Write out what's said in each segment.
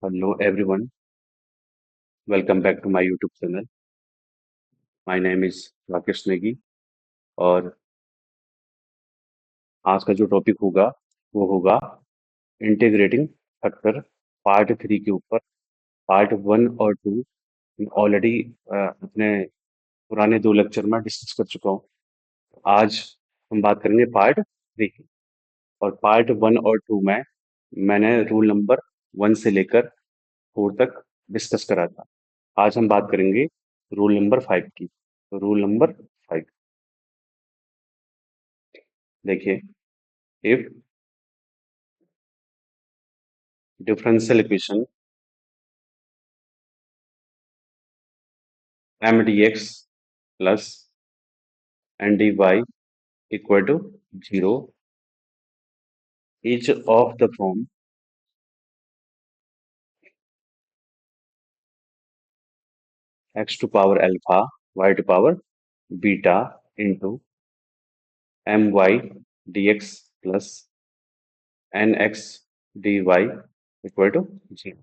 Hello everyone, welcome back to my YouTube channel. My name is Rakesh Negi और आज का जो टॉपिक होगा वो होगा इंटीग्रेटिंग फैक्टर पार्ट 3 के ऊपर। पार्ट 1 और 2 ऑलरेडी अपने पुराने 2 लेक्चर में डिस्कस कर चुका हूँ। आज हम बात करेंगे पार्ट 3 की। और पार्ट 1 और 2 में मैंने रूल नंबर 1 से लेकर 4 तक डिस्कस करा था। आज हम बात करेंगे रूल नंबर 5 की। तो रूल नंबर 5 देखिए, if differential equation mdx plus ndy equal to 0, each of the form x to power alpha y to power beta into my dx plus nx dy equal to 0.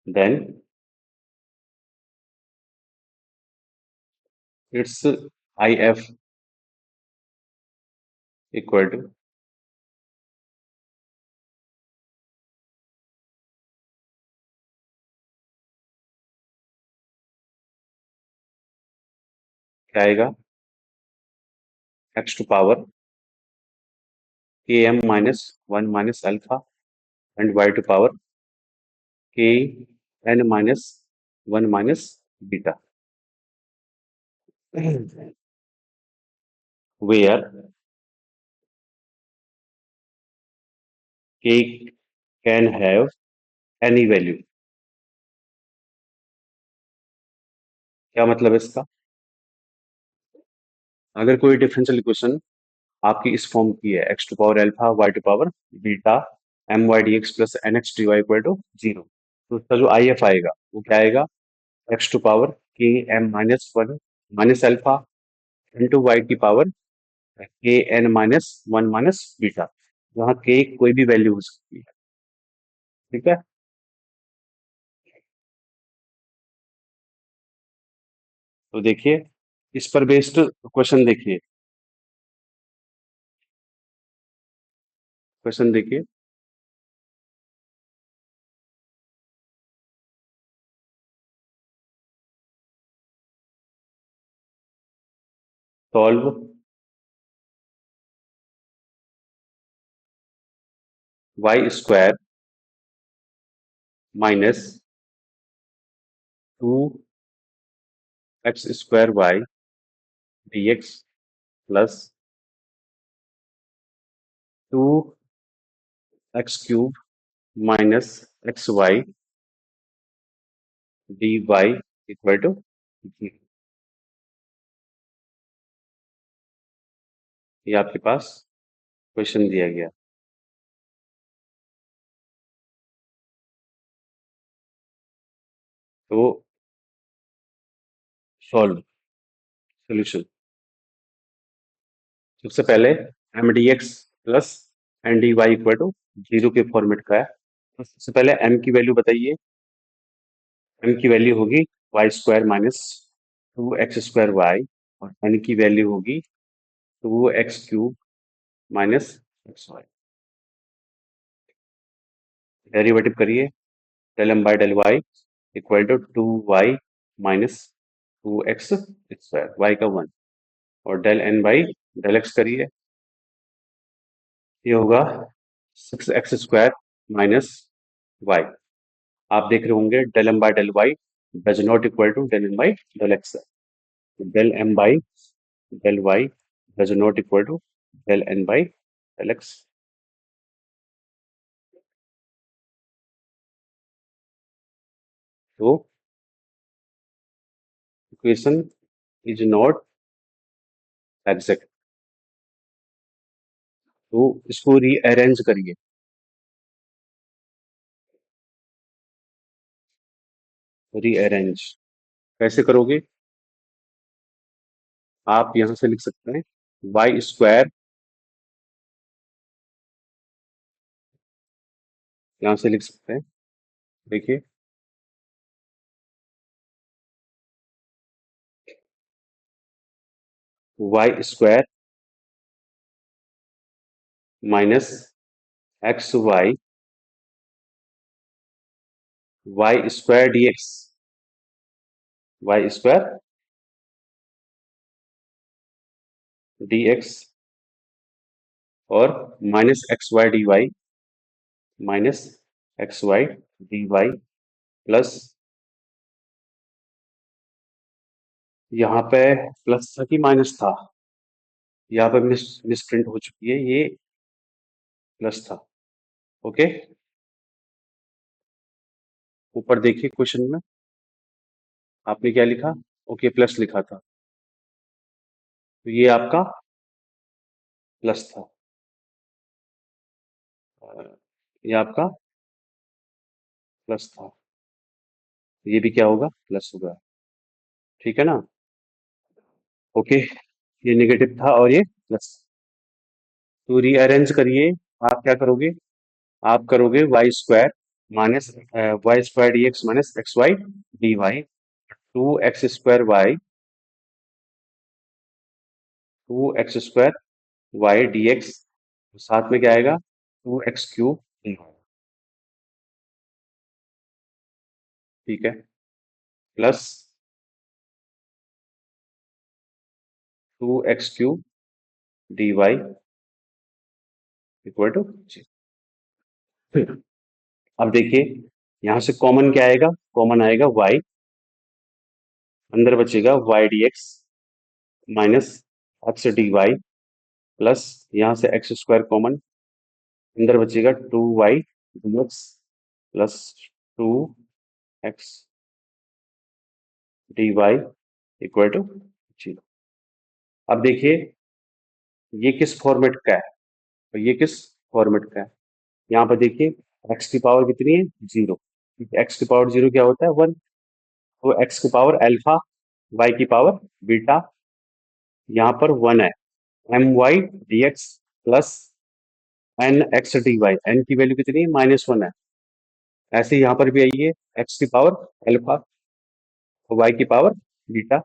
Then its if equal to क्या आएगा, x to power km minus 1 minus alpha and y to power kn minus 1 minus beta, where k can have any value। क्या मतलब है इसका? अगर कोई differential equation आपकी इस फॉर्म की है, x to power alpha y to power beta M Y D x plus N x D y equal to 0, तो उसका जो आई एफ आएगा वो क्या आएगा, x to power k M minus 1 minus alpha into y की power k N minus 1 minus beta. जहाँ के कोई भी वैल्यू हो सकती है। ठीक है, तो देखिए इस पर बेस्ड क्वेश्चन देखिए, क्वेश्चन देखिए। Solve y square minus 2 x square y D x plus 2 x cube minus x Y D y equal to 0। ये आपके पास क्वेश्चन दिया गया। तो सॉल्व सोल्यूशन, सबसे पहले M d x plus N d y equal to 0 के format का है। तो सबसे पहले एम की वैल्यू बताइए। एम की वैल्यू होगी Y square minus 2 x square Y, और एन की वैल्यू होगी 2 x cube minus x Y. Derivative करिए, del M by del Y equal to 2 Y minus 2 x square, Y का 1, और del N by del X करिए, ये होगा 6 x square minus Y. आप देख रहे होंगे del M by del y does not equal to del M by del x. Del M by del y does not equal to del N by del x. तो equation is not exact, तो इसको rearrange करिए। Rearrange कैसे करोगे? आप यहां से लिख सकते हैं वाई स्क्वायर, यहां से लिख सकते हैं देखिए, Y square minus x Y square DX, Y square DX और minus x Y D Y, minus x Y D Y plus, यहाँ पे प्लस था कि माइनस था, यहाँ पे मिस प्रिंट हो चुकी है, ये प्लस था। ओके, ऊपर देखिए क्वेश्चन में आपने क्या लिखा, ओके प्लस लिखा था, तो ये आपका प्लस था, अ, ये आपका प्लस था, ये भी क्या होगा, प्लस होगा। ठीक है ना। ओके, ये नेगेटिव था और ये प्लस। तो रीअरेंज करिए, आप क्या करोगे, आप करोगे y square minus y square d x minus x Y D y, two x square y, two x square y D x, साथ में क्या आएगा, two x cube d y. ठीक है, plus two x cube d y equal to, अब देखिए यहां से कॉमन क्या आएगा, कॉमन आएगा y, अंदर बचेगा y dx minus x D Y plus, यहाँ से एक्स स्क्वायर कॉमन, अंदर बचेगा two y D x plus two x D y equal to zero. अब देखिए ये किस फॉर्मेट का है और ये किस फॉर्मेट का है, यहाँ पर देखिए एक्स की पावर कितनी है, जीरो, एक्स की पावर जीरो क्या होता है, वन, तो एक्स की पावर अल्फा, वाई की पावर बीटा, यहाँ पर वन है, M Y D x plus N x D Y, N की वैल्यू कितनी है, माइनस वन है, ऐसे यहाँ पर भी आइए, एक्स की पावर अल्फा, वाई की power beta,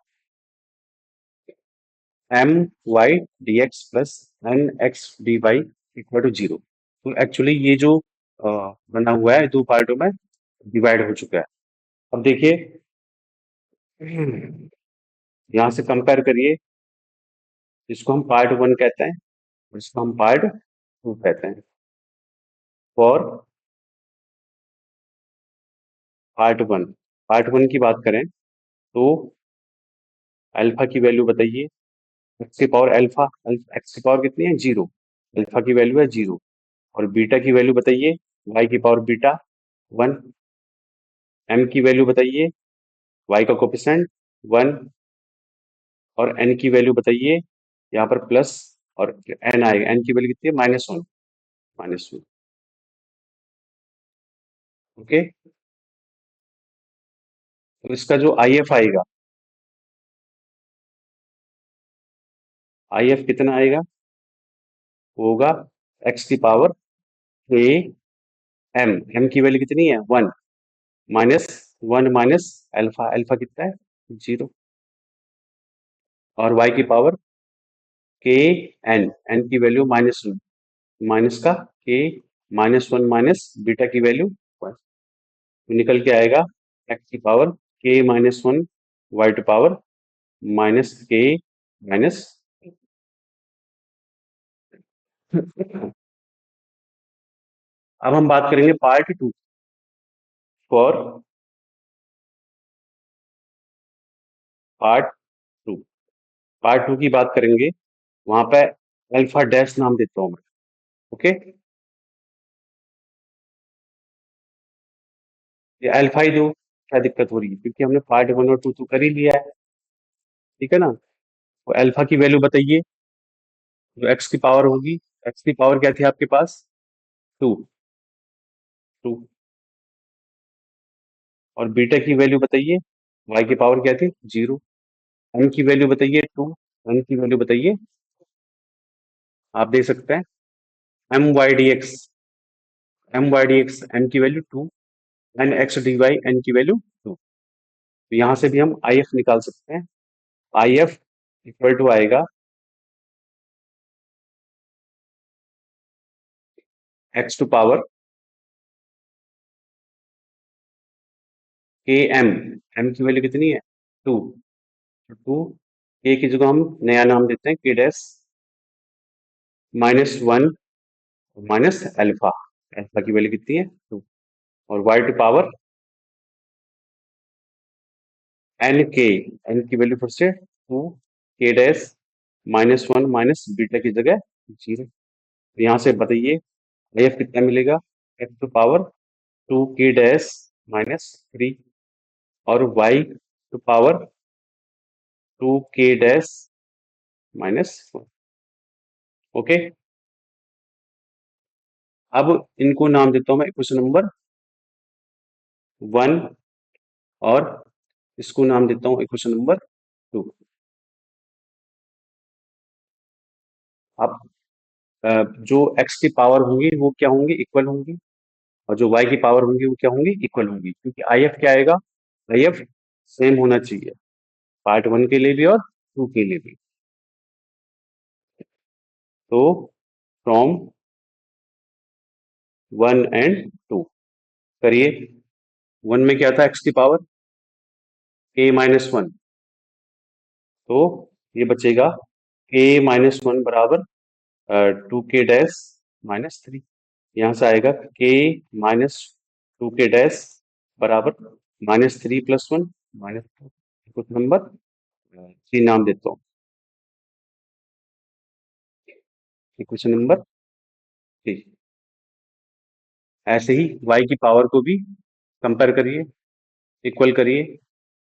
M Y D x plus N x D y equal to zero. तो एक्चुअली ये जो बना हुआ है दो पार्टों में डिवाइड हो चुका है। अब देखिए यहाँ से कंपेयर करिए, जिसको हम पार्ट वन कहते हैं और इसको हम पार्ट टू कहते हैं। For part one, part one की बात करें तो अल्फा की वैल्यू बताइए, एक्स की पावर अल्फा, एक्स की पावर कितनी है, जीरो, अल्फा की वैल्यू है जीरो, और बीटा की वैल्यू बताइए, वाई की पावर बीटा वन, एम की वैल्यू बताइए, वाई का कोफिशिएंट वन, और एन की वैल्यू बताइए, यहाँ पर प्लस, और एन आएगा, एन की वैल्यू कितनी है, minus one, minus one. Okay, तो इसका जो आई एफ आएगा, आई एफ कितना आएगा, वो होगा एक्स की पावर ए एम, एम की वैल्यू कितनी है, one, minus one minus alpha, alpha कितना है, जीरो, और वाई की पावर के एन, एन की वैल्यू माइनस वन, माइनस का k, minus one minus beta की वैल्यू वन, तो निकल के आएगा एक्स की power k minus one, y to power minus k minus. अब हम बात करेंगे part two, for part two, part two की बात करेंगे, वहां पे अल्फा डैश नाम देता हूं मैं। ओके, ये अल्फा ही दो, क्या दिक्कत हो रही है, क्योंकि हमने पार्ट वन और टू तो कर ही लिया है। ठीक है ना, तो अल्फा की वैल्यू बताइए, जो एक्स की पावर होगी, एक्स की पावर क्या थी आपके पास, टू, टू, और बीटा की वैल्यू बताइए, वाई की पावर क्या थी, जीरो, एम की वैल्यू बताइए टू, एम की वैल्यू बताइए, आप दे सकते हैं M Y D X, M Y D X, एम की value two, N x D Y, N की वैल्यू 2। तो यहाँ से भी हम आई एफ निकाल सकते हैं। आई एफ इक्वल टू आएगा x to power k M. M की वैल्यू कितनी है? 2। तो 2 के की जगह हम नया नाम देते हैं के डैश -1 माइनस अल्फा। अल्फा की वैल्यू कितनी है? 2। और वाई टू पावर एन के। एन की वैल्यू फिर से 2 के डैश -1 माइनस बीटा की जगह 0। तो यहाँ से बताइए आई एफ कितना मिलेगा? एक्स टू पावर 2 के डैश -3 और वाई टू पावर 2 के डैश -1। ओके। अब इनको नाम देता हूं मैं इक्वेशन नंबर 1 और इसको नाम देता हूं इक्वेशन नंबर 2। अब जो x की पावर होंगी वो क्या होंगी? इक्वल होंगी। और जो y की पावर होंगी वो क्या होंगी? इक्वल होंगी, क्योंकि आई एफ क्या आएगा? आई एफ सेम होना चाहिए पार्ट 1 के लिए भी और 2 के लिए भी। तो फ्रॉम 1 एंड 2 करिए। 1 में क्या था? x की पावर k-1। तो ये बचेगा k-1 बराबर 2k-3। यहाँ से आएगा k-2k बराबर -3 + 1 -2। कुछ नंबर 3 नाम देता हूँ। Equation number 3। ऐसे ही y की पावर को भी कंपेयर करिए, इक्वल करिए।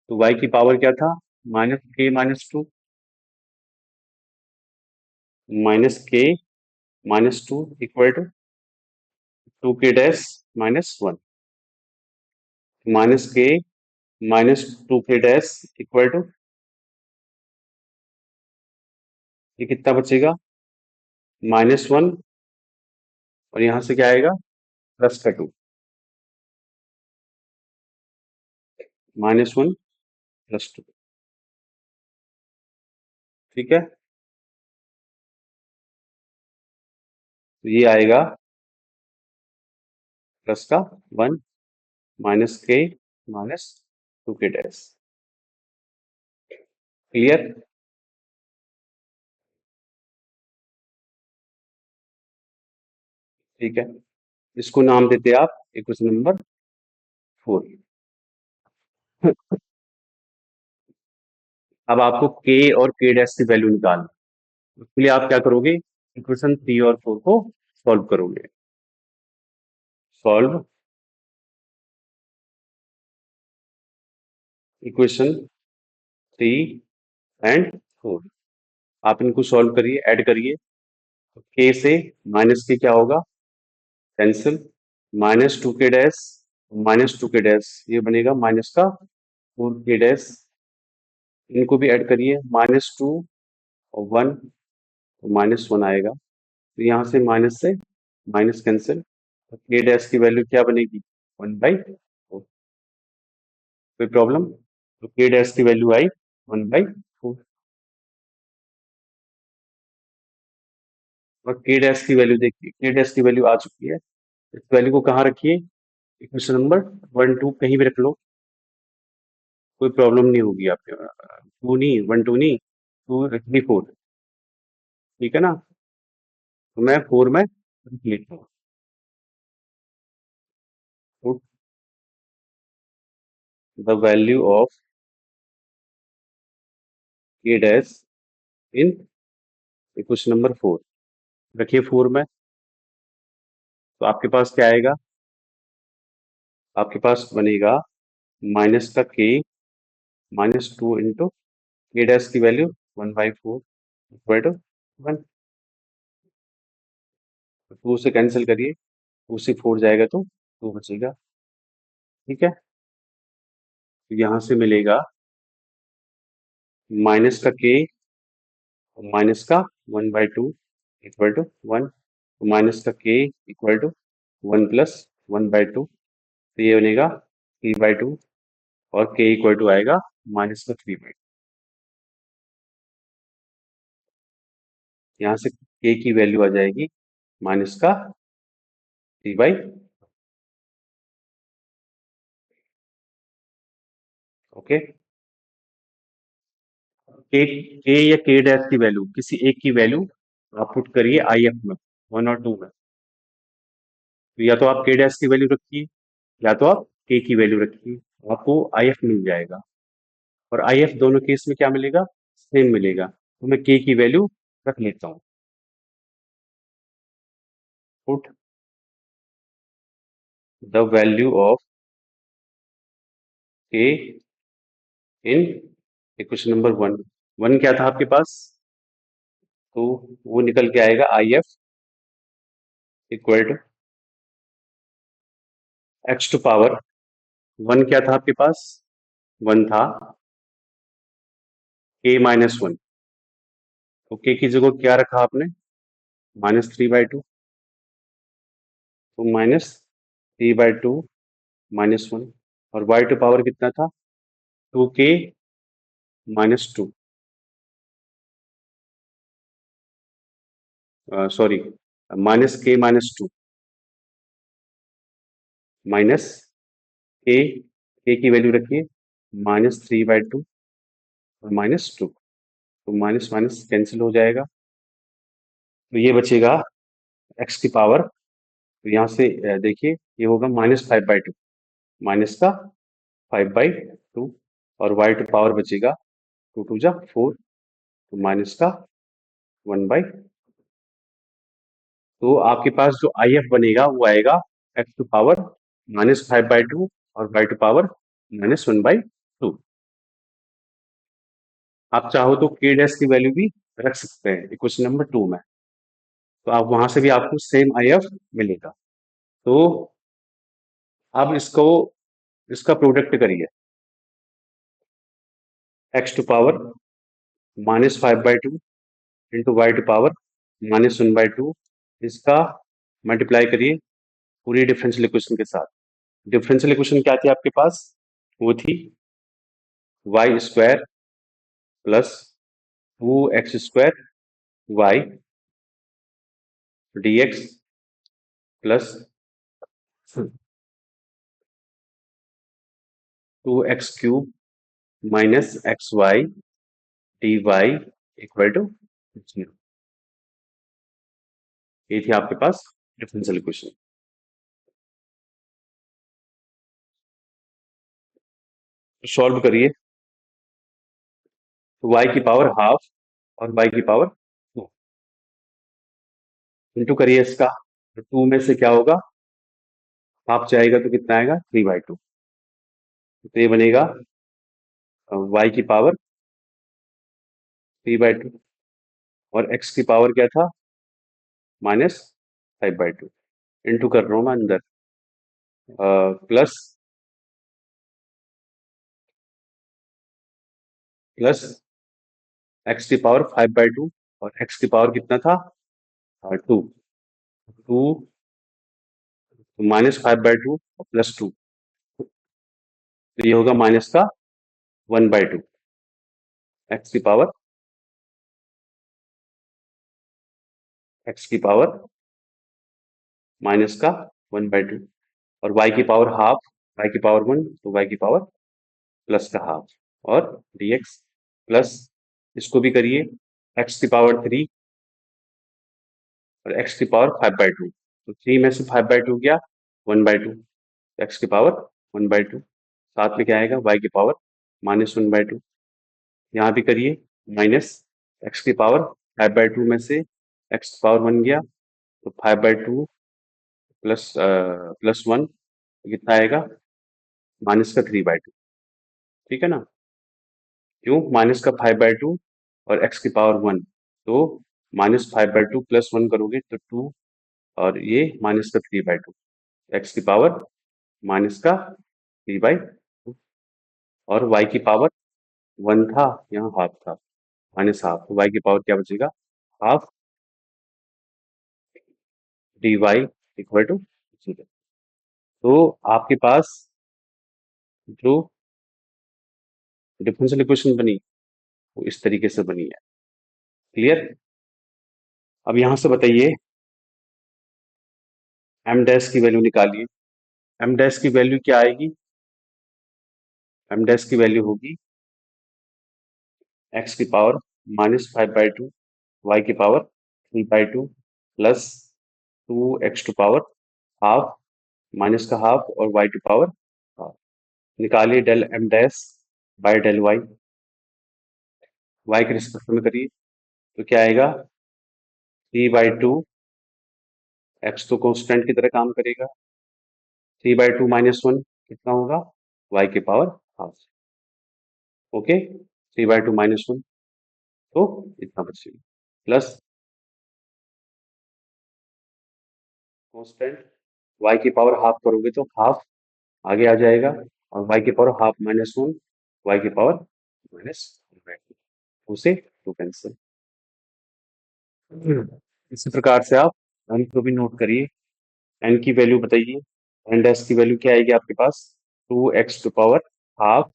तो y की पावर क्या था? -k-2 -k-2 equal to 2k-1 -k-2k equal to ये कितना बचेगा? -1 और यहाँ से क्या आएगा? प्लस का 2। -1 + 2। ठीक है। तो ये आएगा प्लस का 1 -k-2k। क्लियर? ठीक है। इसको नाम देते हैं आप इक्वेशन नंबर 4। अब आपको k और k' की वैल्यू निकालनी है। उसके लिए आप क्या करोगे? इक्वेशन 3 और 4 को सॉल्व करोगे। Solve equation 3 and 4। आप इनको सॉल्व करिए, ऐड करिए। तो k से माइनस के क्या होगा? कैंसिल। -2k-, ये बनेगा माइनस का 4k-। इनको भी ऐड करिए, -2 और 1 तो -1 आएगा। तो यहाँ से माइनस कैंसिल। तो k' की वैल्यू क्या बनेगी? 1/4। कोई प्रॉब्लम? तो k' की वैल्यू आई 1/4। और k' की वैल्यू देखिए, k' की वैल्यू आ चुकी है। इस वैल्यू को कहाँ रखिए? इक्वेशन नंबर 1 2 कहीं भी रख लो, कोई प्रॉब्लम नहीं होगी आपके। 2 नहीं, 1 2 नहीं, 2 3 4। ठीक है ना? तो मैं 4 में रख लेता हूँ। Put the value of k' in equation number 4। रखिए 4 में। तो आपके पास क्या आएगा? आपके पास बनेगा माइनस का k -2 इंटू k' की वैल्यू 1/4 इक्वल टू 1। 2 से कैंसिल करिए, 2 से 4 जाएगा तो 2 बचेगा। ठीक है। तो यहाँ से मिलेगा माइनस का k और माइनस का 1/2 इक्वल टू 1। तो माइनस का k इक्वल टू 1 + 1/2 तो ये बनेगा 3/2 और k इक्वल टू आएगा -3/2। यहाँ से k की वैल्यू आ जाएगी -3/। ओके, k k या k डैश की वैल्यू, किसी एक की वैल्यू आप पुट करिए IF में, 1 और 2 में। तो या तो आप k डैश की वैल्यू रखिए या तो आप k की वैल्यू रखिए, आपको IF मिल जाएगा। और IF दोनों केस में क्या मिलेगा, सेम मिलेगा। तो मैं k की वैल्यू रख लेता हूँ। Put the value of k in equation number 1। 1 क्या था आपके पास, तो वो निकल के आएगा IF equal to x to power 1। क्या था आपके पास, 1 था k-1। तो k की जगह क्या रखा आपने, -3/2। तो -3/2 -1। और y टू पावर कितना था, 2k-2, sorry, -k-2 minus k की वैल्यू रखिए -3/2 और -2। तो माइनस माइनस कैंसिल हो जाएगा, तो ये बचेगा x की पावर। तो यहाँ से देखिए ये होगा -5/2, माइनस का 5/2। और y टू पावर बचेगा 2 2 जा 4, तो माइनस का 1/। तो आपके पास जो IF बनेगा वो आएगा x टू पावर -5/2 और y टू पावर -1/2। आप चाहो तो k डैश की वैल्यू भी रख सकते हैं इक्वेशन नंबर 2 में, तो आप वहां से भी आपको सेम IF मिलेगा। तो अब इसका प्रोडक्ट करिए, x to power -5/2 into y to power -1/2, इसका मल्टीप्लाई करिए पूरी डिफरेंशियल इक्वेशन के साथ। डिफरेंशियल इक्वेशन क्या थी आपके पास, वो थी y² plus 2x² y dx plus 2x³ minus xy dy equal to 0। ये थी आपके पास डिफरेंशियल इक्वेशन। सॉल्व करिए, तो y की पावर हाफ और y की पावर 2 इंटू करिए इसका। तो 2 में से क्या होगा, हाफ जाएगा तो कितना आएगा, 3/2। तो ये बनेगा y की पावर 3/2 और x की पावर क्या था, -5/2। इंटू कर रहा हूँ मैं अंदर, प्लस प्लस x की पावर 5/2 और x की पावर कितना था, 2। -5/2 और +2, तो ये होगा माइनस का 1/2। एक्स की पावर माइनस का 1/2 और y की पावर हाफ, y की पावर 1, तो y की पावर प्लस का हाफ और dx प्लस, इसको भी करिए, x की पावर 3 और x की पावर 5/2। तो 3 में से 5/2 गया 1/2, x की पावर 1/2। साथ में क्या आएगा, y की पावर -1/2। यहाँ भी करिए, माइनस x की पावर 5/2 में से x की पावर 1 गया, तो 5/2 +1 कितना आएगा, माइनस का 3/2। ठीक है ना, क्यों, माइनस का 5/2 और x की पावर 1, तो -5/2 +1 करोगे तो 2, और ये माइनस का 3/2, एक्स की पावर माइनस का 3/2। और y की पावर 1 था, यहाँ हाफ था, -हाफ, तो y की पावर क्या बचेगा, हाफ dy इक्वल टू 0। तो आपके पास जो डिफरेंशियल इक्वेशन बनी वो इस तरीके से बनी है। क्लियर? अब यहां से बताइए एम डैश की वैल्यू निकालिए। एम डैश की वैल्यू क्या आएगी? एम डैश की वैल्यू होगी एक्स की पावर -5/2 वाई की power 3/2 plus 2x to power half minus का हाफ और वाई टू पावर हाफ। निकालिए del M dash by del y. Y के रिस्पेक्ट में करिए तो क्या आएगा? 3/2 एक्स तो कांस्टेंट की तरह काम करेगा। 3/2 -1 कितना होगा? वाई की पावर हाफ। ओके, 3/2 -1 तो इतना बचेगा प्लस कांस्टेंट वाई की पावर हाफ करोगे तो हाफ आगे आ जाएगा और y की पावर हाफ -1 वाई की पावर -2 से 2 कैंसिल। इसी प्रकार से आप n को भी नोट करिए। n की वैल्यू बताइए। n डैश की वैल्यू क्या आएगी आपके पास? 2x to power half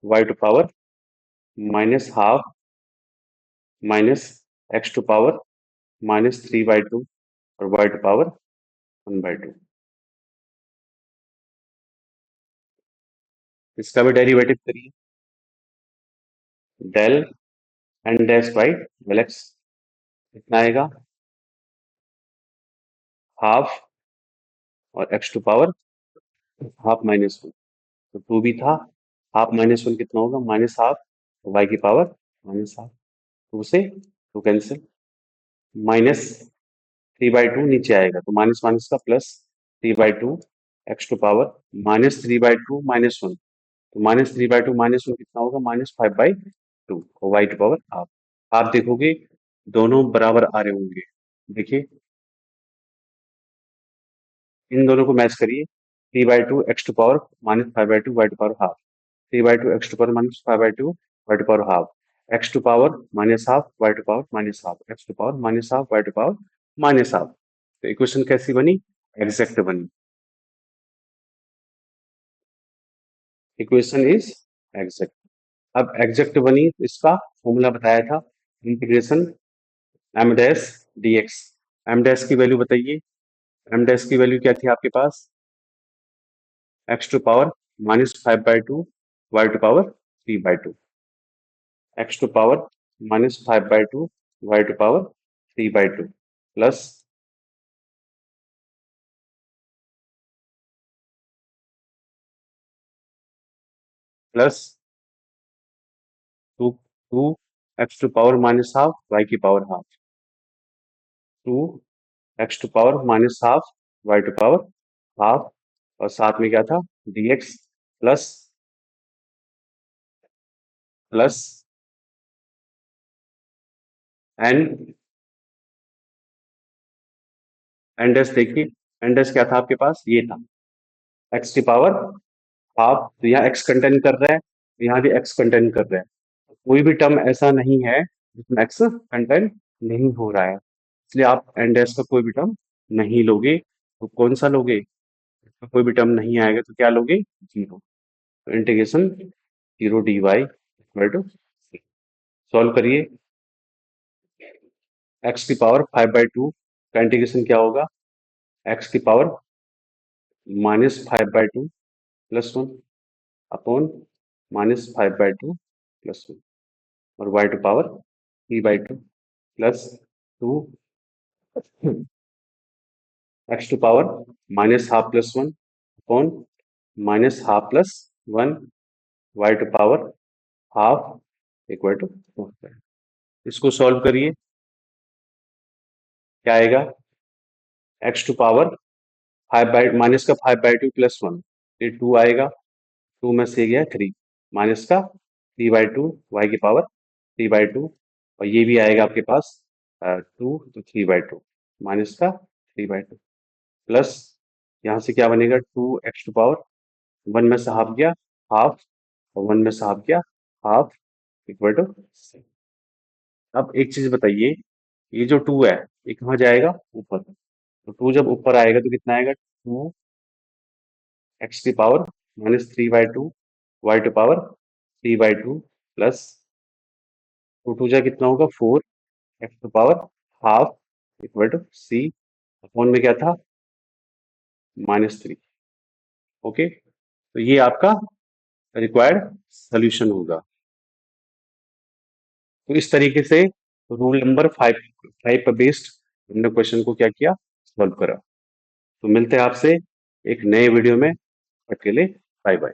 y to power minus half minus x to power -3/2 और y टू पावर 1/2। इसका भी डेरिवेटिव करिए। Del n dash by del x कितना आएगा? हाफ और x टू पावर हाफ -1 तो 2 भी था। हाफ -1 कितना होगा? माइनस हाफ वाई की पावर -हाफ। 2 से 2 कैंसिल। -3/2 नीचे आएगा तो माइनस माइनस का प्लस 3/2 एक्स टू पावर -3/2 -1 तो -3/2 -1 कितना होगा? -5/2 और वाई टू पावर हाफ। आप देखोगे दोनों बराबर आ रहे होंगे। देखिए इन दोनों को मैच करिए। 3/2 x to power -5/2 Y to power half. 3/2 x to power -5/2 Y to power half. X to power minus half Y to power minus half x to power minus half Y to power minus half. तो equation कैसी बनी? Exact बनी। Equation is exact. अब exact बनी तो इसका formula बताया था integration M dash dx। M dash की वैल्यू बताइए। एम डैश की वैल्यू क्या थी आपके पास? X to power -5/2 Y to power 3/2 x to power -5/2 Y to power 3/2 plus plus 2 x to power -half Y की power half. 2 x to power -half Y to power half और साथ में क्या था? dx plus plus N N dash. देखिए N dash क्या था आपके पास? ये था एक्स की पावर हाफ। तो यहाँ एक्स कंटेन कर रहा है तो यहाँ भी एक्स कंटेन कर रहा है। कोई भी टर्म ऐसा नहीं है जिसमें एक्स कंटेन नहीं हो रहा है, इसलिए आप एन डैश का कोई भी टर्म नहीं लोगे। तो कौन सा लोगे? इसमें कोई भी टर्म नहीं आएगा तो क्या लोगे? जीरो। तो integration 0 dy equal to solve करिए। एक्स की पावर 5/2 का इंटीग्रेशन क्या होगा? एक्स की पावर -5/2 +1 अपॉन -5/2 +1 और y to power 3/2 +2 x to power -half +1 upon -half +1 y to power half equal to 4। इसको सॉल्व करिए। क्या आएगा? एक्स टू पावर माइनस का 5/2 +1 ये 2 आएगा। 2 में से गया 3 माइनस का 3/2 वाई की पावर 3/2 और ये भी आएगा आपके पास 2 तो 3/2 माइनस का 3/2 प्लस यहाँ से क्या बनेगा? 2 एक्स टू पावर 1 में से हाफ गया हाफ और 1 में से हाफ गया हाफ इक्वल टू। अब एक चीज बताइए, ये जो 2 है ये कहाँ जाएगा? ऊपर। तो 2 जब ऊपर आएगा तो कितना आएगा? 2 एक्स की power -3/2 y to power 3/2 plus 2 जा कितना होगा 4 x to power half equal to C upon में क्या था -3। ओके, तो ये आपका रिक्वायर्ड सोल्यूशन होगा। तो इस तरीके से रूल नंबर 5 पर बेस्ड हमने क्वेश्चन को क्या किया, सॉल्व करा। तो मिलते हैं आपसे एक नए वीडियो में, तब तक के लिए बाय बाय।